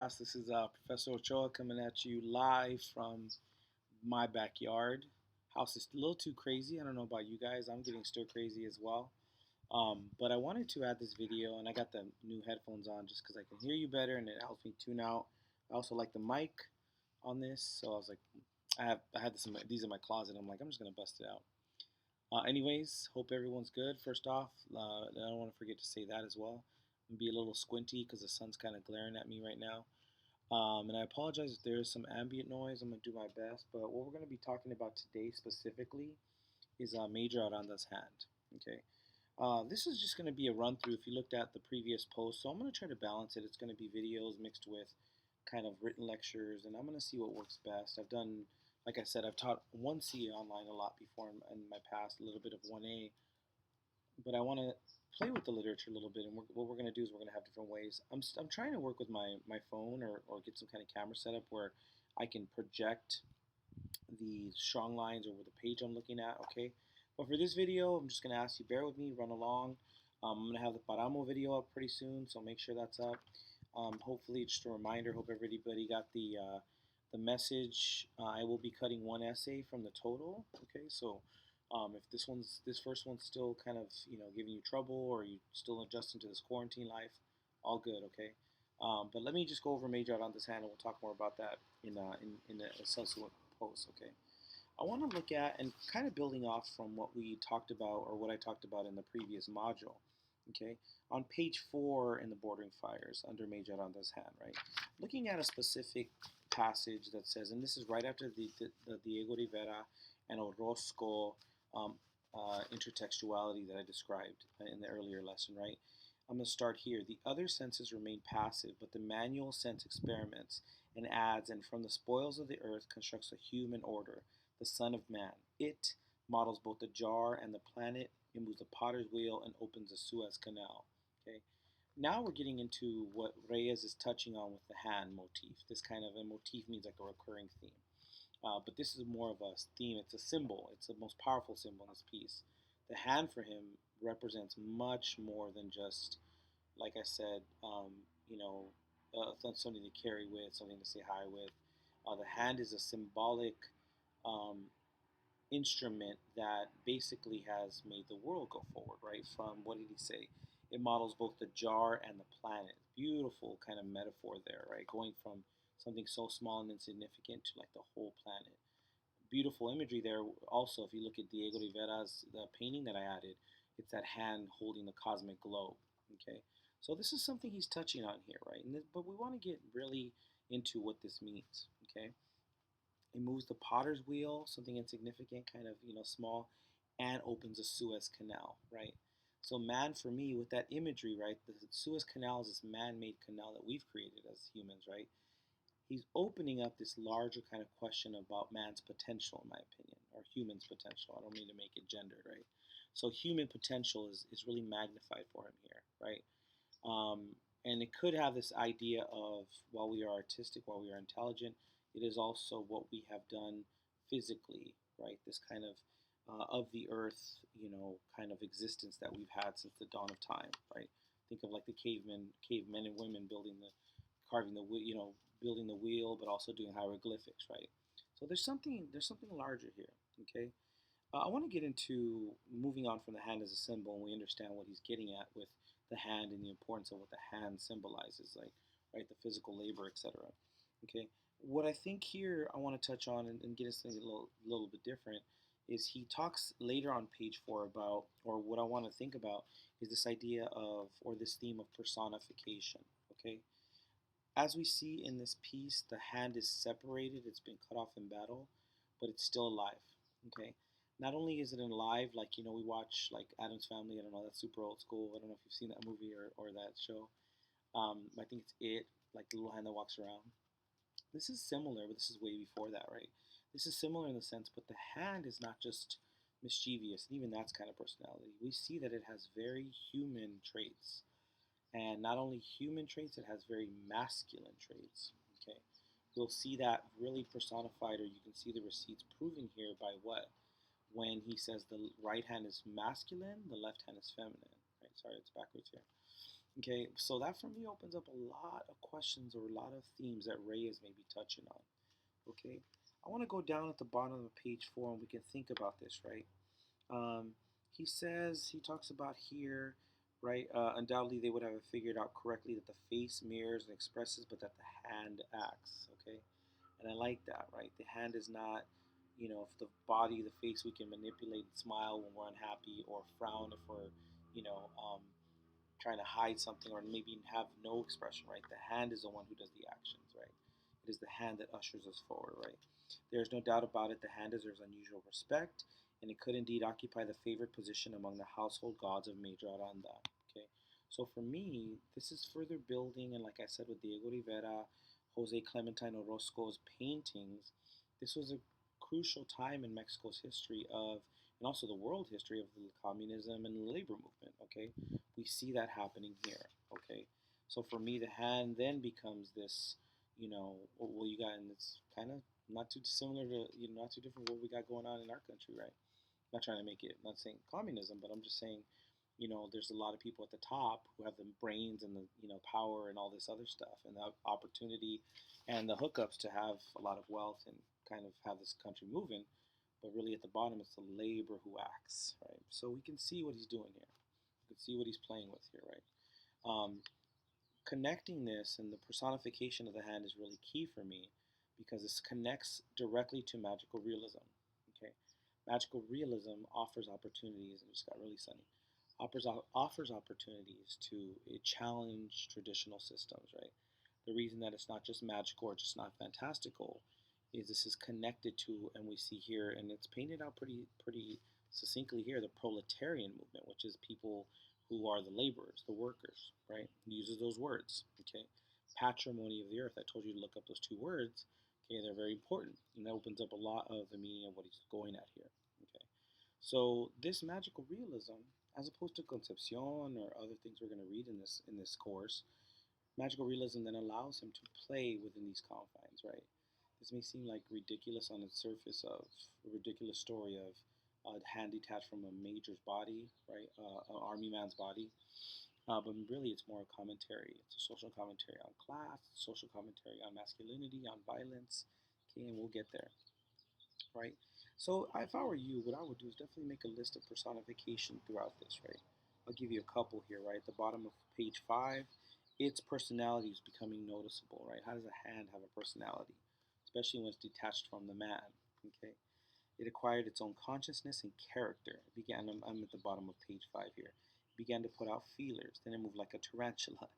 This is Professor Ochoa coming at you live from my backyard. House is a little too crazy. I don't know about you guys. I'm getting stir crazy as well. But I wanted to add this video, and I got the new headphones on just because I can hear you better, and it helps me tune out. I also like the mic on this, so I was like, I had these in my closet. I'm like, I'm just gonna bust it out. Anyways, hope everyone's good. First off, I don't want to forget to say that as well. I'm gonna be a little squinty because the sun's kind of glaring at me right now. And I apologize if there's some ambient noise. I'm going to do my best. But what we're going to be talking about today specifically is Major Aranda's hand. Okay. This is just going to be a run through if you looked at the previous post. So I'm going to try to balance it. It's going to be videos mixed with kind of written lectures, and I'm going to see what works best. I've done, like I said, I've taught 1C online a lot before in my past, a little bit of 1A, but I want to play with the literature a little bit. And what we're going to do is we're going to have different ways. I'm trying to work with my phone or get some kind of camera setup where I can project the strong lines over the page I'm looking at. Okay, but for this video, I'm just going to ask you bear with me, run along. I'm going to have the Paramo video up pretty soon, so make sure that's up. Hopefully, just a reminder. Hope everybody got the message. I will be cutting one essay from the total. Okay, so if this first one's still kind of giving you trouble or you still adjusting to this quarantine life, all good. Okay, but let me just go over Major on this hand, and we'll talk more about that in a subsequent post. Okay. I want to look at and kind of building off from what we talked about or what I talked about in the previous module. Okay, on page 4 in the Bordering Fires under Major Aranda's hand, right? Looking at a specific passage that says, and this is right after the Diego Rivera and Orozco um, intertextuality that I described in the earlier lesson, right? I'm going to start here. The other senses remain passive, but the manual sense experiments and adds, and from the spoils of the earth constructs a human order, the Son of Man. It models both the jar and the planet. It moves the potter's wheel and opens the Suez Canal. Okay. Now we're getting into what Reyes is touching on with the hand motif. This kind of a motif means like a recurring theme. But this is more of a theme. It's a symbol. It's the most powerful symbol in this piece. The hand for him represents much more than just, like I said, you know, something to carry with, something to say hi with. The hand is a symbolic um, instrument that basically has made the world go forward, right? From, what did he say? It models both the jar and the planet. Beautiful kind of metaphor there, right? Going from something so small and insignificant to like the whole planet. Beautiful imagery there. Also, if you look at Diego Rivera's the painting that I added, it's that hand holding the cosmic globe. Okay, so this is something he's touching on here, right? But we want to get really into what this means. Okay, it moves the potter's wheel, something insignificant, kind of small, and opens the Suez Canal, right? So man, for me, with that imagery, right, the Suez Canal is this man-made canal that we've created as humans, right? He's opening up this larger kind of question about man's potential, in my opinion, or human's potential. I don't mean to make it gendered, right? So human potential is really magnified for him here, right? Um, and it could have this idea of while we are artistic, while we are intelligent, it is also what we have done physically, right? This kind of the earth, kind of existence that we've had since the dawn of time, right? Think of like the cavemen and women carving the, building the wheel, but also doing hieroglyphics, right? So there's something larger here, okay? I want to get into moving on from the hand as a symbol, and we understand what he's getting at with the hand and the importance of what the hand symbolizes, like right, the physical labor, etc. Okay, what I think here I want to touch on and get us thinking a little bit different is he talks later on page 4 about, or what I want to think about is this idea of, or this theme of personification. Okay, as we see in this piece, the hand is separated, it's been cut off in battle, but it's still alive. Okay? Not only is it alive, like, we watch, like, Adam's Family, I don't know, that's super old school. I don't know if you've seen that movie or that show. I think it's It, like the little hand that walks around. This is similar, but this is way before that, right? This is similar in the sense, but the hand is not just mischievous, and even that's kind of personality. We see that it has very human traits, and not only human traits, it has very masculine traits. Okay, we'll see that really personified, or you can see the receipts proving here by what? When he says the right hand is masculine, the left hand is feminine. Right? Sorry, it's backwards here. Okay, so that for me opens up a lot of questions or a lot of themes that Reyes may be touching on. Okay, I want to go down at the bottom of page 4 and we can think about this, right? Um, he talks about here, right? Undoubtedly, they would have figured out correctly that the face mirrors and expresses, but that the hand acts. Okay, and I like that, right? The hand is not, if the body, the face, we can manipulate and smile when we're unhappy, or frown if we're, you know, um, trying to hide something, or maybe have no expression, right? The hand is the one who does the actions, right? It is the hand that ushers us forward, right? There's no doubt about it, the hand deserves unusual respect, and it could indeed occupy the favored position among the household gods of Major Aranda. Okay, so for me, this is further building, and like I said with Diego Rivera, Jose Clementine Orozco's paintings, this was a crucial time in Mexico's history of, and also the world history of the communism and the labor movement. Okay, we see that happening here. Okay, so for me, the hand then becomes this, well, you got, and it's kind of not too dissimilar to, not too different what we got going on in our country, right? Not trying to make it, not saying communism, but I'm just saying, there's a lot of people at the top who have the brains and the, power and all this other stuff and the opportunity and the hookups to have a lot of wealth and kind of have this country moving. But really at the bottom, it's the labor who acts, right? So we can see what he's doing here. We can see what he's playing with here, right? Um, Connecting this and the personification of the hand is really key for me because this connects directly to magical realism. Okay, magical realism offers opportunities, and it just got really sunny. Offers opportunities to challenge traditional systems, right? The reason that it's not just magical or just not fantastical is this is connected to, and we see here, and it's painted out pretty succinctly here, the proletarian movement, which is people who are the laborers, the workers, right? He uses those words, okay? Patrimony of the earth. I told you to look up those two words. Okay, they're very important, and that opens up a lot of the meaning of what he's going at here. Okay, so this magical realism, as opposed to Concepcion or other things we're going to read in this course, magical realism then allows him to play within these confines, right? This may seem like ridiculous on the surface of a ridiculous story of a hand detached from a major's body, right? An army man's body. But really, it's more a commentary. It's a social commentary on class, social commentary on masculinity, on violence. Okay, and we'll get there, right? So if I were you, what I would do is definitely make a list of personification throughout this, right? I'll give you a couple here, right? At the bottom of page 5, its personality is becoming noticeable, right? How does a hand have a personality? Especially when it's detached from the man, okay? It acquired its own consciousness and character. It began, I'm at the bottom of page 5 here. It began to put out feelers. Then it moved like a tarantula.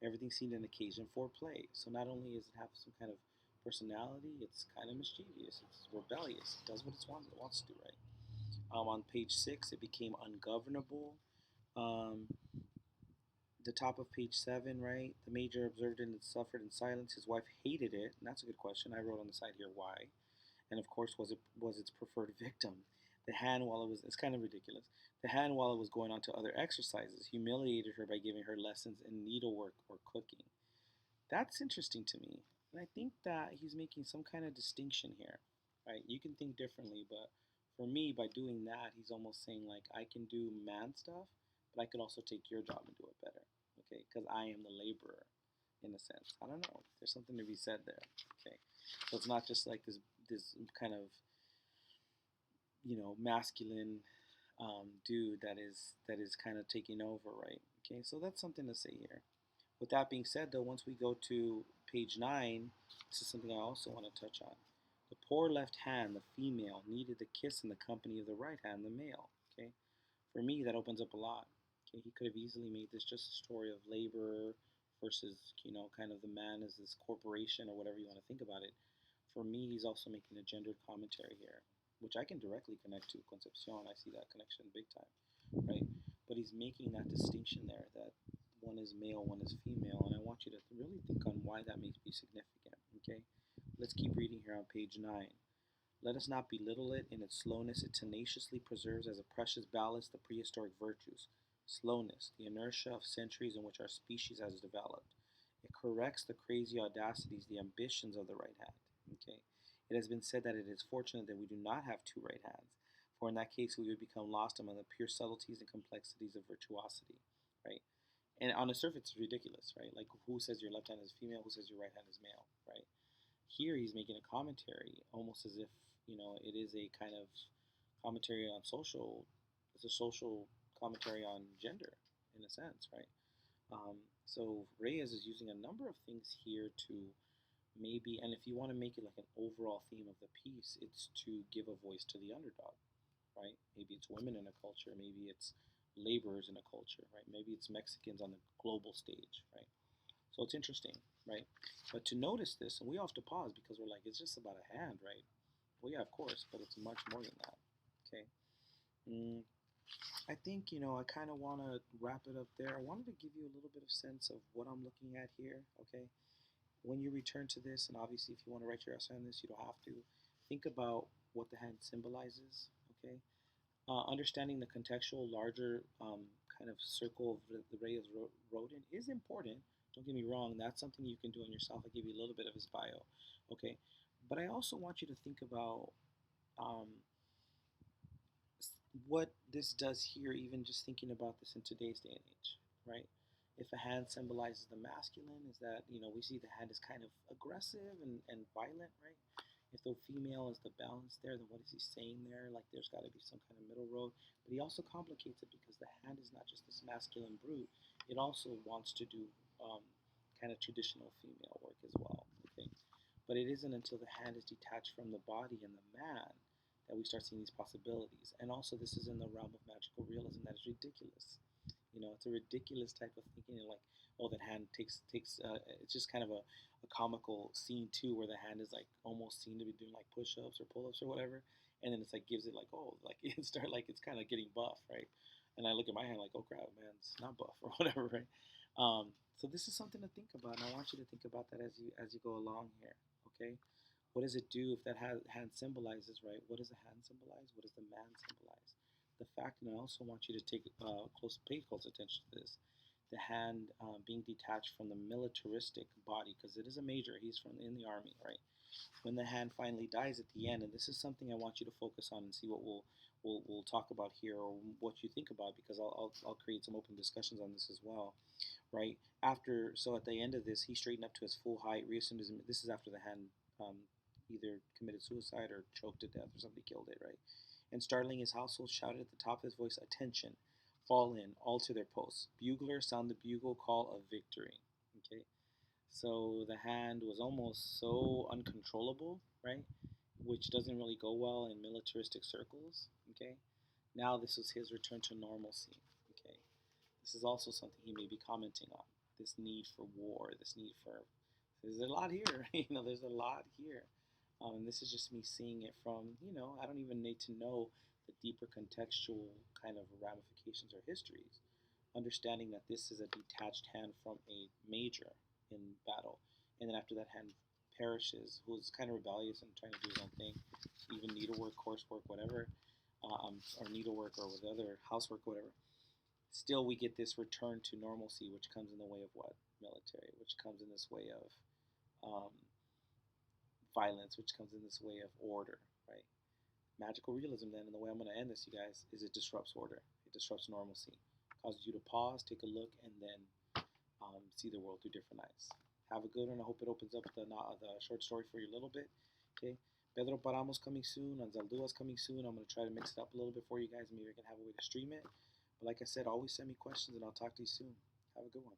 Everything seemed an occasion for play. So not only does it have some kind of personality, it's kind of mischievous. It's rebellious. It does what it wants to do, right? On page 6, it became ungovernable. Um, the top of page 7, right? The major observed it and suffered in silence. His wife hated it. And that's a good question. I wrote on the side here why. And of course, was its preferred victim. The hand, while it was, it's kind of ridiculous. The hand, while it was going on to other exercises, humiliated her by giving her lessons in needlework or cooking. That's interesting to me. And I think that he's making some kind of distinction here, right? You can think differently, but for me, by doing that, he's almost saying, like, I can do man stuff, but I could also take your job and do it better, okay? Because I am the laborer, in a sense. I don't know. There's something to be said there, okay? So it's not just like this kind of, masculine dude that is kind of taking over, right? Okay, so that's something to say here. With that being said, though, once we go to page 9, this is something I also want to touch on. The poor left hand, the female, needed the kiss in the company of the right hand, the male. Okay, for me, that opens up a lot. Okay, he could have easily made this just a story of labor versus, kind of the man as this corporation or whatever you want to think about it. For me, he's also making a gendered commentary here, which I can directly connect to Concepcion. I see that connection big time, right? But he's making that distinction there that one is male, one is female, and I want you to really think on why that may be significant, okay? Let's keep reading here on page 9. Let us not belittle it in its slowness. It tenaciously preserves as a precious ballast the prehistoric virtues. Slowness, the inertia of centuries in which our species has developed. It corrects the crazy audacities, the ambitions of the right hand. Okay? It has been said that it is fortunate that we do not have two right hands, for in that case we would become lost among the pure subtleties and complexities of virtuosity. Right? And on the surface, it's ridiculous, right? Like, who says your left hand is female? Who says your right hand is male, right? Here, he's making a commentary, almost as if it is a kind of commentary on social. It's a social commentary on gender, in a sense, right? So Reyes is using a number of things here to maybe, and if you want to make it like an overall theme of the piece, it's to give a voice to the underdog, right? Maybe it's women in a culture, maybe it's laborers in a culture, right? Maybe it's Mexicans on the global stage, right? So it's interesting, right? But to notice this, and we have to pause because we're like, it's just about a hand, right? Well, yeah, of course, but it's much more than that. Okay. Mm, I think, I kind of want to wrap it up there. I wanted to give you a little bit of sense of what I'm looking at here, okay? When you return to this, and obviously if you want to write your essay on this, you don't have to, think about what the hand symbolizes, okay? Understanding the contextual, larger kind of circle of the Reyes wrote in is important. Don't get me wrong, that's something you can do on yourself. I give you a little bit of his bio, okay? But I also want you to think about um, what this does here, even just thinking about this in today's day and age, right? If a hand symbolizes the masculine, is that, we see the hand is kind of aggressive and violent, right? If the female is the balance there, then what is he saying there? Like, there's got to be some kind of middle road. But he also complicates it because the hand is not just this masculine brute, it also wants to do kind of traditional female work as well, okay? But it isn't until the hand is detached from the body and the man that we start seeing these possibilities. And also, this is in the realm of magical realism that is ridiculous. It's a ridiculous type of thinking, like, oh, that hand takes. It's just kind of a comical scene too, where the hand is like almost seen to be doing like push-ups or pull-ups or whatever, and then it's like gives it like, oh, like it's kind of getting buff, right? And I look at my hand like, oh crap, man, it's not buff or whatever, right? So this is something to think about, and I want you to think about that as you go along here, okay? What does it do if that hand symbolizes, right? What does the hand symbolize? What does the man symbolize? The fact, and I also want you to pay close attention to this, the hand being detached from the militaristic body, because it is a major. He's in the army, right? When the hand finally dies at the end, and this is something I want you to focus on and see what we'll talk about here, or what you think about, because I'll create some open discussions on this as well, right? So at the end of this, he straightened up to his full height, reassumed his. This is after the hand either committed suicide or choked to death or somebody killed it, right? And startling his household, shouted at the top of his voice, "Attention! Fall in, all to their posts. Bugler, sound the bugle call of victory." Okay, so the hand was almost so uncontrollable, right? Which doesn't really go well in militaristic circles. Okay, now this was his return to normalcy. Okay, this is also something he may be commenting on. This need for war, this need for. There's a lot here. There's a lot here. And this is just me seeing it from, I don't even need to know the deeper contextual kind of ramifications or histories. Understanding that this is a detached hand from a major in battle. And then after that hand perishes, who's kind of rebellious and trying to do his own thing, even needlework, coursework, whatever, or needlework or with other housework, whatever. Still, we get this return to normalcy, which comes in the way of what? Military, which comes in this way of um, violence, which comes in this way of order, right? Magical realism, then, and the way I'm going to end this, you guys, is it disrupts order. It disrupts normalcy. It causes you to pause, take a look, and then see the world through different eyes. Have a good one. I hope it opens up the short story for you a little bit. Okay. Pedro Paramos coming soon. Anzaldua's coming soon. I'm going to try to mix it up a little bit for you guys. Maybe I can have a way to stream it. But like I said, always send me questions, and I'll talk to you soon. Have a good one.